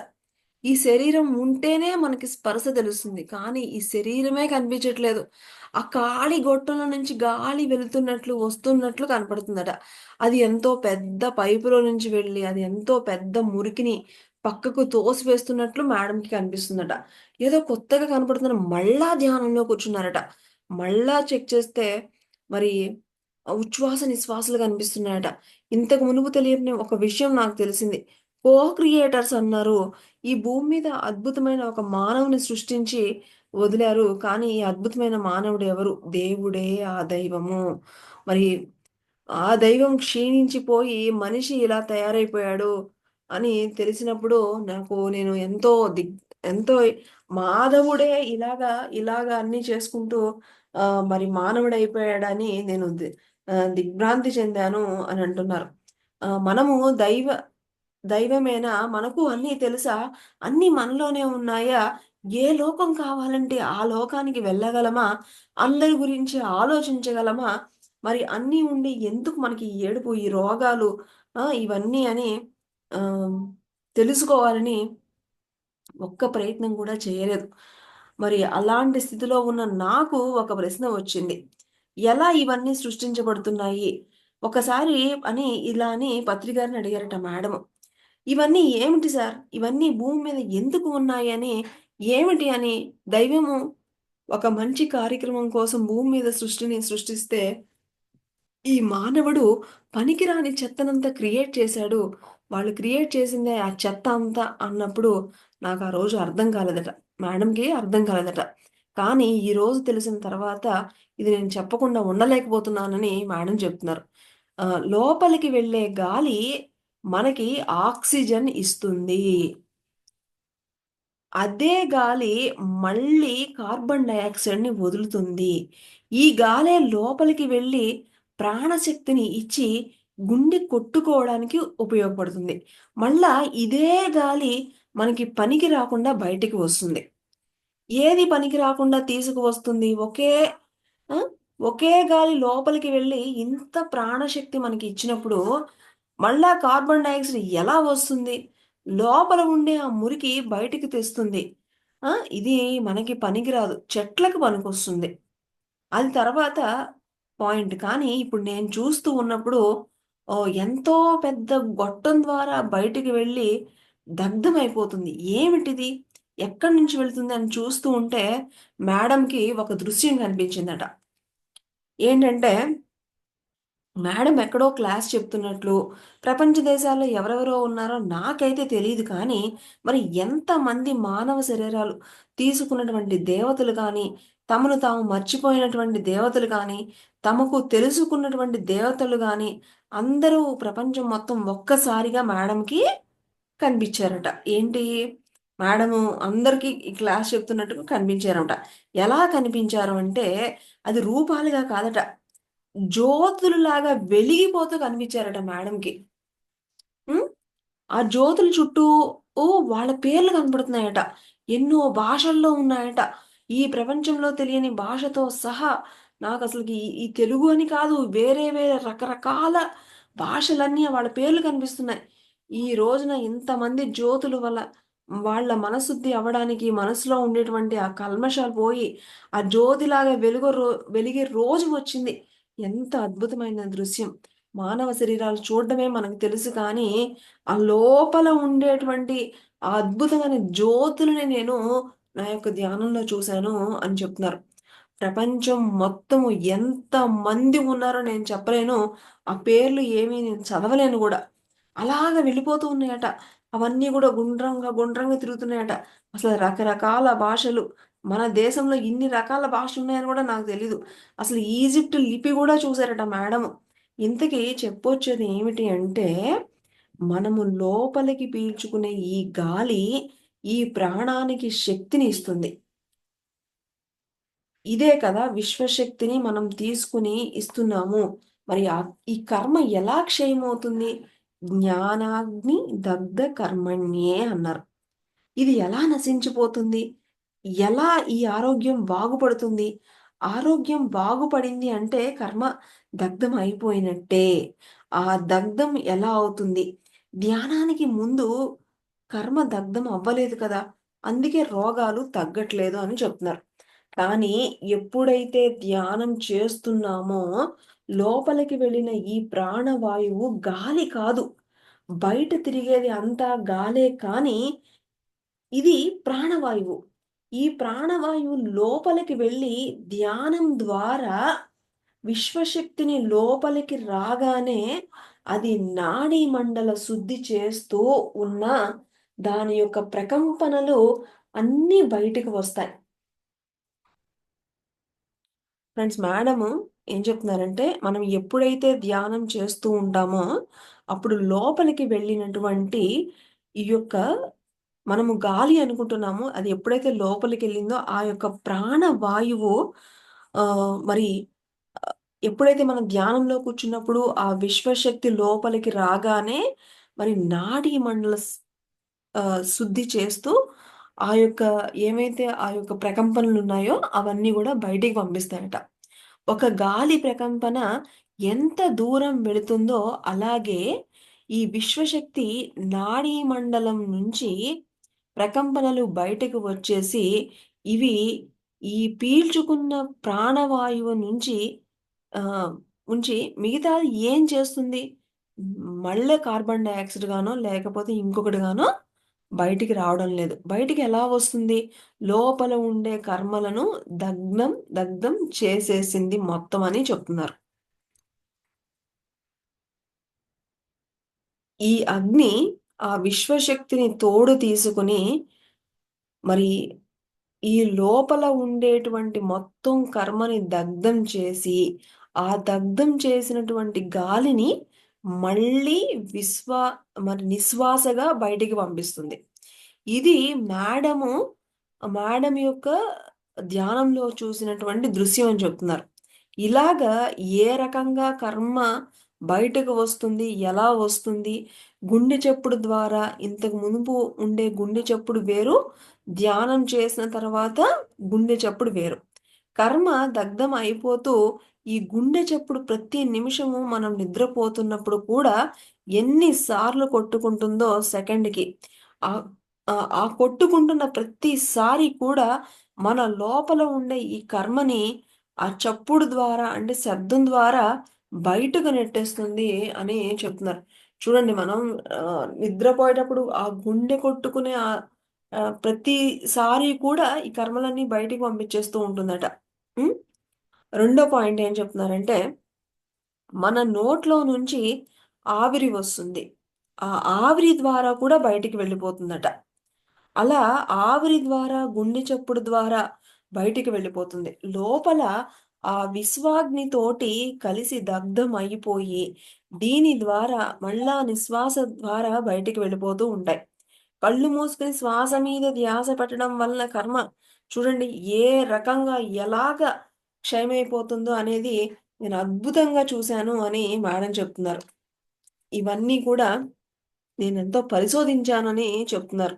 A: ఈ శరీరం ఉంటేనే మనకి స్పర్శ తెలుస్తుంది. కానీ ఈ శరీరమే కనిపించట్లేదు. ఆ ఖాళీ గొట్టంలో నుంచి గాలి వెళ్తున్నట్లు, వస్తున్నట్లు కనపడుతుందట. అది ఎంతో పెద్ద పైపులో నుంచి వెళ్ళి, అది ఎంతో పెద్ద మురికిని పక్కకు తోసివేస్తున్నట్లు మేడంకి కనిపిస్తుందట. ఏదో కొత్తగా కనపడుతున్న మళ్ళా ధ్యానంలో కూర్చున్నారట. మళ్ళా చెక్ చేస్తే మరి ఉచ్ఛ్వాస, నిశ్వాసాలు కనిపిస్తున్నాయట. ఇంతకు మునుపు తెలియని ఒక విషయం నాకు తెలిసింది. కో క్రియేటర్స్ అన్నారు. ఈ భూమి మీద అద్భుతమైన ఒక మానవుని సృష్టించి వదిలారు. కానీ ఈ అద్భుతమైన మానవుడు ఎవరు? దేవుడే ఆ దైవము. మరి ఆ దైవం క్షీణించిపోయి మనిషి ఇలా తయారైపోయాడు అని తెలిసినప్పుడు నేను ఎంతో మాధవుడే ఇలాగా అన్నీ చేసుకుంటూ మరి మానవుడైపోయాడని నేను దిగ్భ్రాంతి చెందాను అని అంటున్నారు. మనము దైవమేనా? మనకు అన్నీ తెలుసా? అన్నీ మనలోనే ఉన్నాయా? ఏ లోకం కావాలంటే ఆ లోకానికి వెళ్ళగలమా? అందరి గురించి ఆలోచించగలమా? మరి అన్నీ ఉండి ఎందుకు మనకి ఈ ఏడుపు, ఈ రోగాలు ఇవన్నీ అని ఆహ్, తెలుసుకోవాలని ఒక్క ప్రయత్నం కూడా చేయలేదు. మరి అలాంటి స్థితిలో ఉన్న నాకు ఒక ప్రశ్న వచ్చింది. ఎలా ఇవన్నీ సృష్టించబడుతున్నాయి? ఒకసారి ఇలా అని పత్రికారిని అడిగారట మేడము. ఇవన్నీ ఏమిటి సార్? ఇవన్నీ భూమి మీద ఎందుకు ఉన్నాయని, ఏమిటి అని దైవము ఒక మంచి కార్యక్రమం కోసం భూమి మీద సృష్టిని సృష్టిస్తే ఈ మానవుడు పనికిరాని చెత్తనంతా క్రియేట్ చేశాడు. వాళ్ళు క్రియేట్ చేసిందే ఆ చెత్త అంతా అన్నప్పుడు నాకు ఆ రోజు అర్థం కాలేదట. మేడంకి అర్థం కాలేదట. కానీ ఈరోజు తెలిసిన తర్వాత ఇది నేను చెప్పకుండా ఉండలేకపోతున్నానని మేడం చెప్తున్నారు. లోపలికి వెళ్ళే గాలి మనకి ఆక్సిజన్ ఇస్తుంది. అదే గాలి మళ్ళీ కార్బన్ డయాక్సైడ్‌ని వదులుతుంది. ఈ గాలే లోపలికి వెళ్ళి ప్రాణశక్తిని ఇచ్చి గుండె కొట్టుకోవడానికి ఉపయోగపడుతుంది. మళ్ళా ఇదే గాలి మనకి పనికి రాకుండా బయటికి వస్తుంది. ఏది పనికి రాకుండా తీసుకువస్తుంది? ఆ! ఒకే గాలి లోపలికి వెళ్ళి ఇంత ప్రాణశక్తి మనకి ఇచ్చినప్పుడు, మళ్ళా కార్బన్ డయాక్సైడ్ ఎలా వస్తుంది? లోపల ఉండే ఆ మురికి బయటికి తెస్తుంది. ఆ! ఇది మనకి పనికిరాదు. చెట్లకు పనికొస్తుంది. అది తర్వాత పాయింట్. కానీ ఇప్పుడు నేను చూస్తూ ఉన్నప్పుడు ఎంతో పెద్ద గొట్టం ద్వారా బయటికి వెళ్ళి దగ్ధమైపోతుంది. ఏమిటిది? ఎక్కడి నుంచి వెళ్తుంది అని చూస్తూ ఉంటే మేడంకి ఒక దృశ్యం కనిపించిందట. ఏంటంటే మేడం ఎక్కడో క్లాస్ చెప్తున్నట్లు, ప్రపంచ దేశాల్లో ఎవరెవరో ఉన్నారో నాకైతే తెలీదు కానీ, మరి ఎంతమంది మానవ శరీరాలు తీసుకున్నటువంటి దేవతలు కానీ, తమను తాము మర్చిపోయినటువంటి దేవతలు కానీ, తమకు తెలుసుకున్నటువంటి దేవతలు గానీ, అందరూ ప్రపంచం మొత్తం ఒక్కసారిగా మేడంకి కనిపించారట. ఏంటి? మేడము అందరికీ ఈ క్లాస్ చెప్తున్నట్టుగా కనిపించారట. ఎలా కనిపించారు అంటే, అది రూపాలుగా కాదట. జ్యోతులులాగా వెలిగిపోతూ కనిపించారట మేడంకి. హ్మ్. ఆ జ్యోతుల చుట్టూ వాళ్ళ పేర్లు కనపడుతున్నాయట. ఎన్నో భాషల్లో ఉన్నాయట. ఈ ప్రపంచంలో తెలియని భాషతో సహా నాకసలకి ఈ ఈ తెలుగు అని కాదు, వేరే వేరే రకరకాల భాషలన్నీ వాళ్ళ పేర్లు కనిపిస్తున్నాయి. ఈ రోజున ఇంతమంది జ్యోతులు వల్ల వాళ్ళ మనశుద్ధి అవ్వడానికి మనసులో ఉండేటువంటి ఆ కల్మషాలు పోయి, ఆ జ్యోతిలాగా వెలిగే రోజు వచ్చింది. ఎంత అద్భుతమైన దృశ్యం. మానవ శరీరాలు చూడడమే మనకు తెలుసు కానీ ఆ లోపల ఉండేటువంటి ఆ అద్భుతమైన జ్యోతులని నేను నా యొక్క ధ్యానంలో చూశాను అని చెప్తున్నారు. ప్రపంచం మొత్తము ఎంత మంది ఉన్నారో నేను చెప్పలేను. ఆ పేర్లు ఏమీ నేను చదవలేను గూడా. అలాగ వెళ్ళిపోతూ ఉన్నాయట. అవన్నీ గూడా గుండ్రంగా, గుండ్రంగా తిరుగుతున్నాయట. అసలు రకరకాల భాషలు. మన దేశంలో ఇన్ని రకాల భాషలున్నాయని గూడా నాకు తెలీదు. అసలు ఈజిప్ట్ లిపి గూడా చూసారట మేడము. ఇంతకీ చెప్పొచ్చేది ఏమిటి అంటే, మనము లోపలికి పీల్చుకునే ఈ గాలి, ఈ ప్రాణానికి శక్తిని ఇస్తుంది. ఇదే కదా విశ్వశక్తిని మనం తీసుకుని ఇస్తున్నాము. మరి ఈ కర్మ ఎలా క్షయమవుతుంది? జ్ఞానాగ్ని దగ్ధ కర్మణ్యే అన్నారు. ఇది ఎలా నశించిపోతుంది? ఎలా ఈ ఆరోగ్యం బాగుపడుతుంది? ఆరోగ్యం బాగుపడింది అంటే కర్మ దగ్ధం అయిపోయినట్టే. ఆ దగ్ధం ఎలా అవుతుంది? ధ్యానానికి ముందు కర్మ దగ్ధం అవ్వలేదు కదా! అందుకే రోగాలు తగ్గట్లేదు అని చెప్తున్నారు. కానీ ఎప్పుడైతే ధ్యానం చేస్తున్నామో లోపలికి వెళ్ళిన ఈ ప్రాణవాయువు గాలి కాదు. బయట తిరిగేది అంతా గాలే కానీ ఇది ప్రాణవాయువు. ఈ ప్రాణవాయువు లోపలికి వెళ్ళి ధ్యానం ద్వారా విశ్వశక్తిని లోపలికి రాగానే అది నాడీ మండల శుద్ధి చేస్తూ ఉన్న దాని యొక్క ప్రకంపనలు అన్నీ బయటికి వస్తాయి. ఫ్రెండ్స్ మేడము ఏం చెప్తున్నారంటే, మనం ఎప్పుడైతే ధ్యానం చేస్తూ ఉంటామో, అప్పుడు లోపలికి వెళ్ళినటువంటి ఈ యొక్క మనము గాలి అనుకుంటున్నామో, అది ఎప్పుడైతే లోపలికెళ్ళిందో, ఆ యొక్క ప్రాణవాయువు మరి ఆహ్, ఎప్పుడైతే మనం ధ్యానంలో కూర్చున్నప్పుడు, ఆ విశ్వశక్తి లోపలికి రాగానే, మరి నాడీ మండల శుద్ధి చేస్తూ, ఆ యొక్క ఏమైతే ఆ యొక్క ప్రకంపనలున్నాయో, అవన్నీ గూడా బయటికి పంపిస్తాయట. ఒక గాలి ప్రకంపన ఎంత దూరం వెళుతుందో, అలాగే ఈ విశ్వశక్తి నాడీ మండలం నుంచి ప్రకంపనలు బయటకు వచ్చేసి, ఇవి ఈ పీల్చుకున్న ప్రాణవాయువు నుంచి ఆహ్, ఉంచి మిగతాది ఏం చేస్తుంది? మళ్ళీ కార్బన్ డయాక్సైడ్ గానో, లేకపోతే ఇంకొకటి గానో బయటికి రావడం లేదు. బయటికి ఎలా వస్తుంది? లోపల ఉండే కర్మలను దగ్ధం చేసేసింది మొత్తం అని చెప్తున్నారు. ఈ అగ్ని ఆ విశ్వశక్తిని తోడు తీసుకొని మరి ఈ లోపల ఉండేటువంటి మొత్తం కర్మని దగ్ధం చేసి, ఆ దగ్ధం చేసినటువంటి గాలిని మళ్ళీ విశ్వా మరి నిశ్వాసగా బయటికి పంపిస్తుంది. ఇది మేడము మేడం యొక్క ధ్యానంలో చూసినటువంటి దృశ్యం అని చెప్తున్నారు. ఇలాగా ఏ రకంగా కర్మ బయటకు వస్తుంది? ఎలా వస్తుంది? గుండె చప్పుడు ద్వారా ఇంతకు మునుపు ఉండే గుండె చప్పుడు వేరు. ధ్యానం చేసిన తర్వాత గుండె చప్పుడు వేరు. కర్మ దగ్ధం అయిపోతూ ఈ గుండె చప్పుడు ప్రతి నిమిషము మనం నిద్రపోతున్నప్పుడు కూడా ఎన్ని సార్లు కొట్టుకుంటుందో సెకండ్‌కి. ఆహ్, ఆ కొట్టుకుంటున్న ప్రతిసారి కూడా మన లోపల ఉండే ఈ కర్మని ఆ చప్పుడు ద్వారా అంటే శబ్దం ద్వారా బయటకు నెట్టేస్తుంది అని చెప్తున్నారు. చూడండి మనం నిద్రపోయేటప్పుడు ఆ గుండె కొట్టుకునే ప్రతిసారి కూడా ఈ కర్మలన్నీ బయటికి పంపించేస్తూ ఉంటుందట. హ్మ్. రెండో పాయింట్ ఏం చెప్తున్నారంటే, మన నోట్లో నుంచి ఆవిరి వస్తుంది. ఆ ఆవిరి ద్వారా కూడా బయటికి వెళ్ళిపోతుందట. అలా ఆవిరి ద్వారా, గుండె చప్పుడు ద్వారా బయటికి వెళ్ళిపోతుంది. లోపల ఆ విశ్వాగ్నితోటి కలిసి దగ్ధం అయిపోయి, దీని ద్వారా మళ్ళా నిశ్వాస ద్వారా బయటికి వెళ్ళిపోతూ ఉంటాయి. కళ్ళు మూసుకొని శ్వాస మీద ధ్యాస పెట్టడం వల్ల కర్మ చూడండి ఏ రకంగా ఎలాగా క్షయమైపోతుందో అనేది నేను అద్భుతంగా చూశాను అని మేడం చెప్తున్నారు. ఇవన్నీ కూడా నేనెంతో పరిశోధించానని చెప్తున్నారు.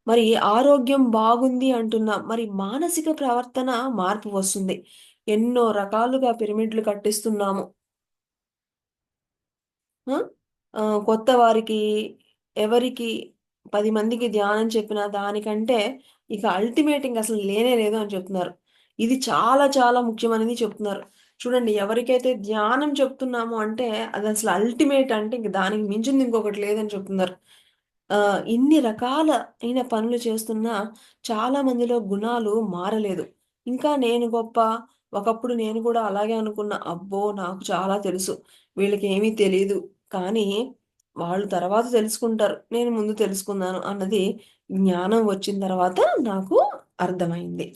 A: మరి ఆరోగ్యం బాగుంది అంటున్నాం. మరి మానసిక ప్రవర్తన మార్పు వస్తుంది. ఎన్నో రకాలుగా పిరమిడ్‌లు కట్టిస్తున్నాము. ఆ! కొత్త వారికి, ఎవరికి 10 మందికి ధ్యానం చెప్పినా దానికంటే ఇక అల్టిమేట్ ఇంకసలు లేనే లేదు అని చెప్తున్నారు. ఇది చాలా చాలా ముఖ్యమనేది చెప్తున్నారు. చూడండి ఎవరికైతే ధ్యానం చెప్తున్నామో అంటే అదసలు అల్టిమేట్ అంటే ఇంక దానికి మించింది ఇంకొకటి లేదని చెప్తున్నారు. ఇన్ని రకాలైన పనులు చేస్తున్నా చాలా మందిలో గుణాలు మారలేదు. ఇంకా నేను గొప్ప, ఒకప్పుడు నేను కూడా అలాగే అనుకున్నా. అబ్బో! నాకు చాలా తెలుసు. వీళ్ళకేమీ తెలీదు. కానీ వాళ్ళు తర్వాత తెలుసుకుంటారు. నేను ముందు తెలుసుకున్నాను అన్నది జ్ఞానం వచ్చిన తర్వాత నాకు అర్థమైంది.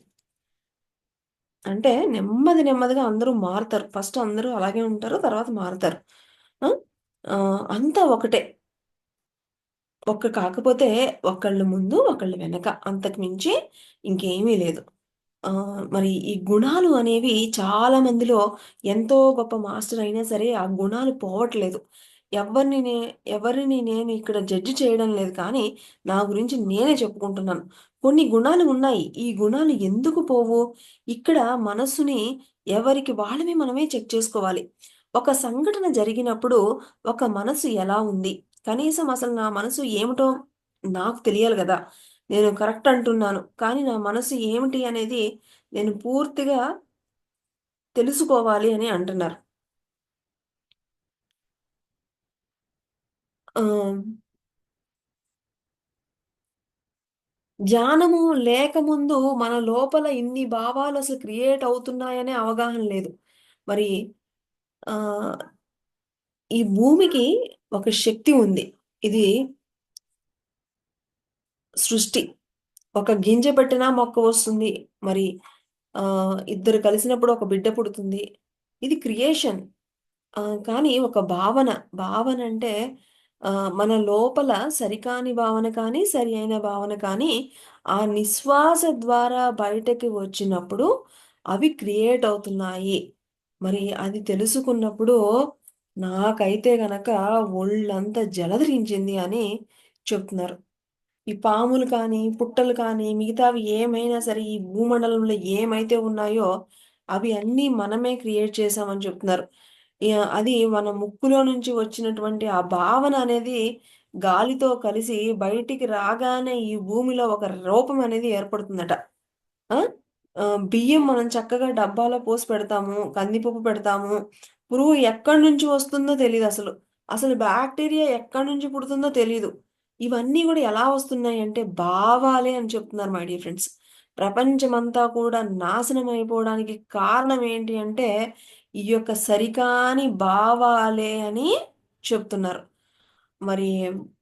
A: అంటే నెమ్మది నెమ్మదిగా అందరూ మారుతారు. ఫస్ట్ అందరూ అలాగే ఉంటారు. తర్వాత మారుతారు. ఆ! అంతా ఒకటే. కాకపోతే ఒకళ్ళు ముందు, ఒకళ్ళు వెనక. అంతకు మించి ఇంకేమీ లేదు. మరి ఈ గుణాలు అనేవి చాలా మందిలో ఎంతో గొప్ప మాస్టర్ అయినా సరే, ఆ గుణాలు పోవట్లేదు. ఎవ్వరిని నే ఎవరిని నేను ఇక్కడ జడ్జ్ చేయడం లేదు కానీ, నా గురించి నేనే చెప్పుకుంటున్నాను. కొన్ని గుణాలు ఉన్నాయి. ఈ గుణాలు ఎందుకు పోవు? ఇక్కడ మనస్సుని ఎవరికి వాళ్ళవి మనమే చెక్ చేసుకోవాలి. ఒక సంఘటన జరిగినప్పుడు ఒక మనసు ఎలా ఉంది? కనీసం అసలు నా మనసు ఏమిటో నాకు తెలియాలి గదా! నేను కరెక్ట్ అంటున్నాను. కానీ నా మనసు ఏమిటి అనేది నేను పూర్తిగా తెలుసుకోవాలి అని అంటున్నారు. ఆహ్, ధ్యానము లేకముందు మన లోపల ఇన్ని భావాలు అసలు క్రియేట్ అవుతున్నాయనే అవగాహన లేదు. మరి ఆహ్, ఈ భూమికి ఒక శక్తి ఉంది. ఇది సృష్టి. ఒక గింజ పెట్టినా మొక్క వస్తుంది. మరి ఇద్దరు కలిసినప్పుడు ఒక బిడ్డ పుడుతుంది. ఇది క్రియేషన్. కానీ ఒక భావన, భావనంటే మన లోపల సరికాని భావన కానీ, సరి అయిన భావన కానీ, ఆ నిశ్వాస ద్వారా బయటకి వచ్చినప్పుడు అవి క్రియేట్ అవుతున్నాయి. మరి అది తెలుసుకున్నప్పుడు నాకైతే గనక ఒళ్ళంతా జలధరించింది అని చెప్తున్నారు. ఈ పాములు కానీ, పుట్టలు కానీ, మిగతావి ఏమైనా సరే ఈ భూమండలంలో ఏమైతే ఉన్నాయో అవి అన్నీ మనమే క్రియేట్ చేశామని చెప్తున్నారు. అది మన ముక్కులో నుంచి వచ్చినటువంటి ఆ భావన అనేది గాలితో కలిసి బయటికి రాగానే ఈ భూమిలో ఒక రూపం అనేది ఏర్పడుతుందట. ఆ! బియ్యం మనం చక్కగా డబ్బాలో పోసి పెడతాము. కందిపప్పు పెడతాము. పురుగు ఎక్కడి నుంచి వస్తుందో తెలీదసలు. అసలు బాక్టీరియా ఎక్కడి నుంచి పుడుతుందో తెలీదు. ఇవన్నీ గూడా ఎలా వస్తున్నాయంటే భావాలే అని చెప్తున్నారు మై డియర్ ఫ్రెండ్స్. ప్రపంచమంతా కూడా నాశనం అయిపోవడానికి కారణం ఏంటి అంటే, ఈ యొక్క సరికాని భావాలే అని చెప్తున్నారు. మరి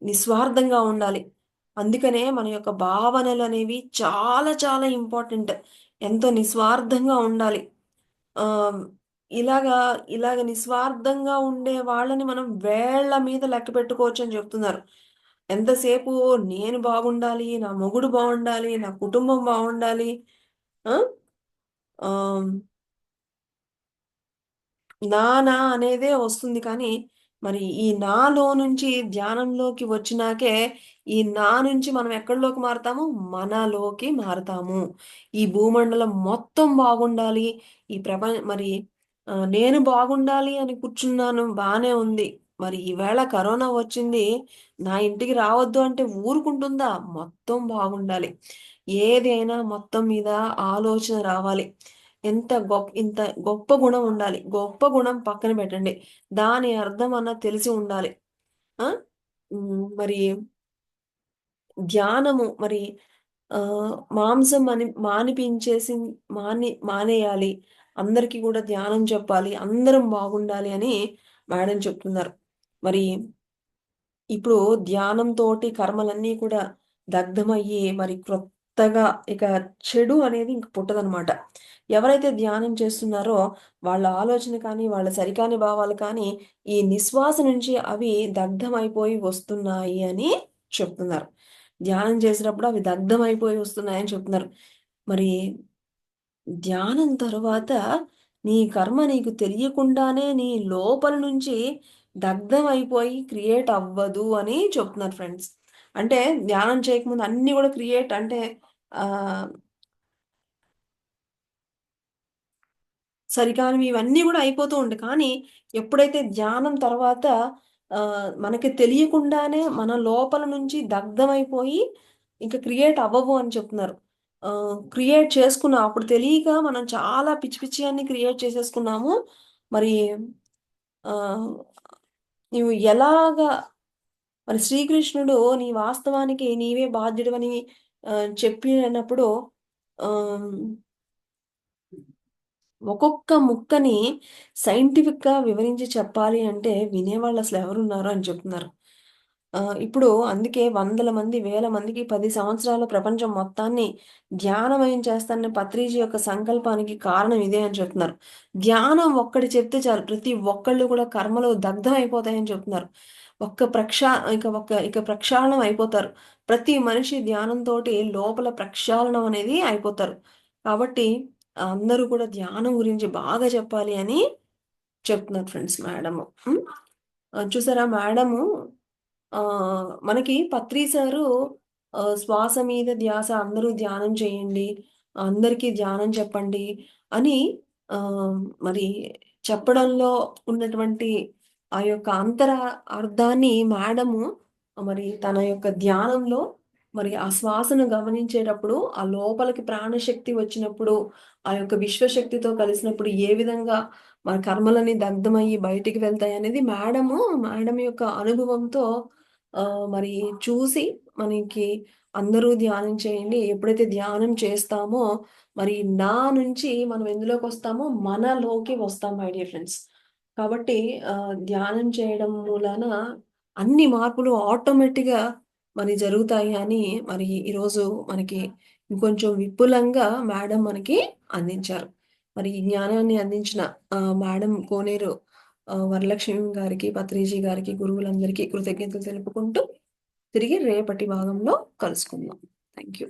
A: నిస్వార్థంగా ఉండాలి. అందుకనే మన యొక్క భావనలనేవి చాలా చాలా ఇంపార్టెంట్. ఎంతో నిస్వార్థంగా ఉండాలి. ఆహ్, ఇలాగా ఇలాగ నిస్వార్థంగా ఉండే వాళ్ళని మనం వేళ్ళ మీద లెక్కపెట్టుకోవచ్చని చెప్తున్నారు. ఎంతసేపు నేను బాగుండాలి, నా మొగుడు బావుండాలి, నా కుటుంబం బావుండాలి. ఆ! ఆహ్ నా అనేదే వస్తుంది కానీ, మరి ఈ నాలో నుంచి ధ్యానంలోకి వచ్చినాకే, ఈ నా నుంచి మనం ఎక్కడిలోకి మారతాము? మనలోకి మారతాము. ఈ భూమండలం మొత్తం బాగుండాలి. ఈ మరి నేను బాగుండాలి అని కూర్చున్నాను బానే ఉంది. మరి ఈవేళ కరోనా వచ్చింది. నా ఇంటికి రావద్దు అంటే ఊరుకుంటుందా? మొత్తం బాగుండాలి. ఏదైనా మొత్తం మీద ఆలోచన రావాలి. ఇంత గొప్ప గుణం ఉండాలి. గొప్ప గుణం పక్కన పెట్టండి. దాని అర్థం తెలిసి ఉండాలి. ఆ! మరి ధ్యానము మరి మాంసం మానిపించేసి మానేయాలి. అందరికి కూడా ధ్యానం చెప్పాలి. అందరం బాగుండాలి అని మేడం చెప్తున్నారు. మరి ఇప్పుడు ధ్యానంతోటి కర్మలన్నీ కూడా దగ్ధమయ్యి మరి క్రొత్తగా ఇక చెడు అనేది ఇంక పుట్టదనమాట. ఎవరైతే ధ్యానం చేస్తున్నారో వాళ్ళ ఆలోచన కానీ, వాళ్ళ సరికాని భావాలు కానీ ఈ నిశ్వాస నుంచి అవి దగ్ధమైపోయి వస్తున్నాయి అని చెప్తున్నారు. ధ్యానం చేసినప్పుడు అవి దగ్ధమైపోయి వస్తున్నాయని చెప్తున్నారు. మరి ధ్యానం తరువాత నీ కర్మ నీకు తెలియకుండానే నీ లోపల నుంచి దగ్ధమైపోయి క్రియేట్ అవ్వదు అని చెప్తున్నారు ఫ్రెండ్స్. అంటే ధ్యానం చేయకముందు అన్నీ గూడా క్రియేట్ అంటే ఆహ్, సరికానివి ఇవన్నీ గూడా అయిపోతూ ఉంటాయి. కానీ ఎప్పుడైతే ధ్యానం తర్వాత మనకి తెలియకుండానే మన లోపల నుంచి దగ్ధమైపోయి ఇంక క్రియేట్ అవ్వవు అని చెప్తున్నారు. క్రియేట్ చేసుకున్నాం. అప్పుడు తెలియక మనం చాలా పిచ్చి పిచ్చియన్ని క్రియేట్ చేసేసుకున్నాము. మరి ఆహ్, నువ్వు ఎలాగా మరి శ్రీకృష్ణుడు నీ వాస్తవానికి నీవే బాధ్యుడివని చెప్పినప్పుడు ఆహ్, ఒక్కొక్క ముక్కని సైంటిఫిక్‌గా వివరించి చెప్పాలి అంటే వినేవాళ్ళు అసలు ఎవరున్నారు అని చెప్తున్నారు. ఇప్పుడు అందుకే వందల మంది, వేల మందికి 10 సంవత్సరాల ప్రపంచం మొత్తాన్ని ధ్యానమయం చేస్తానని పత్రిజీ యొక్క సంకల్పానికి కారణం ఇదే అని చెప్తున్నారు. ధ్యానం ఒక్కటి చెప్తే చాలు ప్రతి ఒక్కళ్ళు కూడా కర్మలో దగ్ధం అయిపోతాయని చెప్తున్నారు. ఒక్క ఇక ప్రక్షాళనం అయిపోతారు. ప్రతి మనిషి ధ్యానంతోటి లోపల ప్రక్షాళనం అనేది అయిపోతారు. కాబట్టి అందరూ కూడా ధ్యానం గురించి బాగా చెప్పాలి అని చెప్తున్నారు ఫ్రెండ్స్ మేడము. హ్మ్. చూసారా మేడము మనకి పత్రి సారు శ్వాస మీద ధ్యాస అందరూ ధ్యానం చేయండి. అందరికీ ధ్యానం చెప్పండి అని ఆహ్, మరి చెప్పడంలో ఉన్నటువంటి ఆ యొక్క అర్థాన్ని మేడము మరి తన యొక్క ధ్యానంలో మరి ఆ శ్వాసను గమనించేటప్పుడు, ఆ లోపలికి ప్రాణశక్తి వచ్చినప్పుడు, ఆ యొక్క విశ్వశక్తితో కలిసినప్పుడు ఏ విధంగా మన కర్మలన్నీ దగ్ధమయ్యి బయటికి వెళ్తాయనేది మేడం యొక్క అనుభవంతో మరి చూసి మనకి అందరూ ధ్యానం చేయండి. ఎప్పుడైతే ధ్యానం చేస్తామో మరి నా నుంచి మనం ఎందులోకొస్తామో మనలోకి వస్తాం మై డియర్ ఫ్రెండ్స్. కాబట్టి ధ్యానం చేయడం మూలాన అన్ని మార్పులు ఆటోమేటిక్‌గా మరి జరుగుతాయి అని మరి ఈరోజు మనకి ఇంకొంచెం విపులంగా మేడం మనకి అందించారు. మరి ఈ జ్ఞానాన్ని అందించిన మేడం కోనేరు వరలక్ష్మి గారికి, పత్రిజీ గారికి, గురువులందరికీ కృతజ్ఞతలు తెలుపుకుంటూ తిరిగి రేపటి భాగంలో కలుసుకుందాం. Thank you.